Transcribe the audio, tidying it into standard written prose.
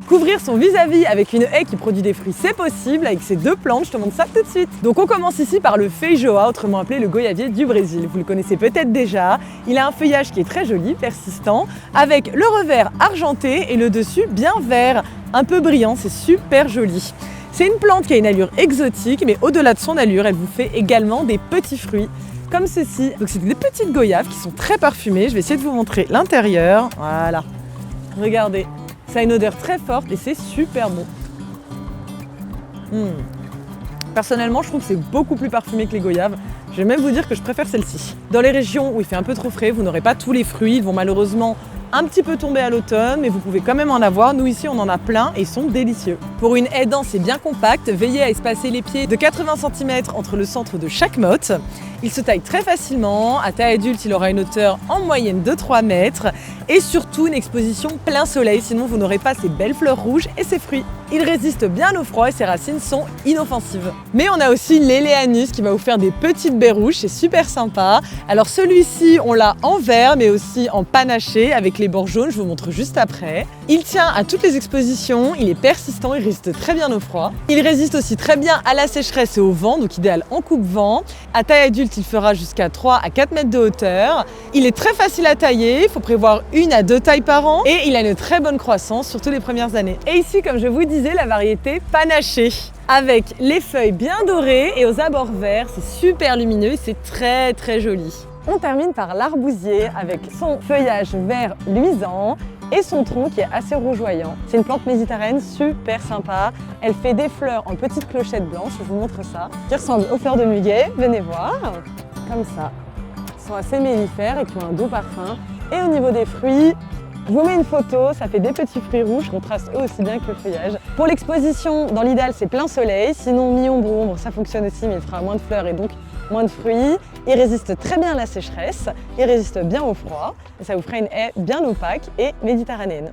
Couvrir son vis-à-vis avec une haie qui produit des fruits, c'est possible avec ces deux plantes, je te montre ça tout de suite. Donc on commence ici par le feijoa, autrement appelé le goyavier du Brésil. Vous le connaissez peut-être déjà, il a un feuillage qui est très joli, persistant, avec le revers argenté et le dessus bien vert, un peu brillant, c'est super joli. C'est une plante qui a une allure exotique, mais au-delà de son allure, elle vous fait également des petits fruits, comme ceci. Donc c'est des petites goyaves qui sont très parfumées, je vais essayer de vous montrer l'intérieur, voilà. Regardez. Ça a une odeur très forte et c'est super bon. Personnellement, je trouve que c'est beaucoup plus parfumé que les goyaves. Je vais même vous dire que je préfère celle-ci. Dans les régions où il fait un peu trop frais, vous n'aurez pas tous les fruits. Ils vont malheureusement un petit peu tomber à l'automne, mais vous pouvez quand même en avoir. Nous ici, on en a plein et ils sont délicieux. Pour une haie dense et bien compacte, veillez à espacer les pieds de 80 cm entre le centre de chaque motte. Il se taille très facilement. À taille adulte, il aura une hauteur en moyenne de 3 mètres. Et surtout une exposition plein soleil, sinon vous n'aurez pas ces belles fleurs rouges et ces fruits. Il résiste bien au froid et ses racines sont inoffensives. Mais on a aussi l'Eleanus qui va vous faire des petites baies rouges, c'est super sympa. Alors celui-ci, on l'a en vert mais aussi en panaché avec les bords jaunes, je vous montre juste après. Il tient à toutes les expositions, il est persistant, il résiste très bien au froid. Il résiste aussi très bien à la sécheresse et au vent, donc idéal en coupe-vent. À taille adulte, il fera jusqu'à 3 à 4 mètres de hauteur. Il est très facile à tailler, il faut prévoir 1 à 2 tailles par an et il a une très bonne croissance, surtout les premières années. Et ici, comme je vous disais, la variété panachée avec les feuilles bien dorées et aux abords verts, c'est super lumineux et c'est très très joli. On termine par l'arbousier avec son feuillage vert luisant et son tronc qui est assez rougeoyant. C'est une plante méditerranéenne super sympa. Elle fait des fleurs en petites clochettes blanches, je vous montre ça, qui ressemblent aux fleurs de muguet. Venez voir, comme ça. Ils sont assez mellifères et qui ont un doux parfum. Et au niveau des fruits, je vous mets une photo, ça fait des petits fruits rouges, qui contrastent eux aussi bien que le feuillage. Pour l'exposition, dans l'idéal, c'est plein soleil, sinon mi-ombre ou ombre, ça fonctionne aussi, mais il fera moins de fleurs et donc moins de fruits. Il résiste très bien à la sécheresse, il résiste bien au froid, et ça vous fera une haie bien opaque et méditerranéenne.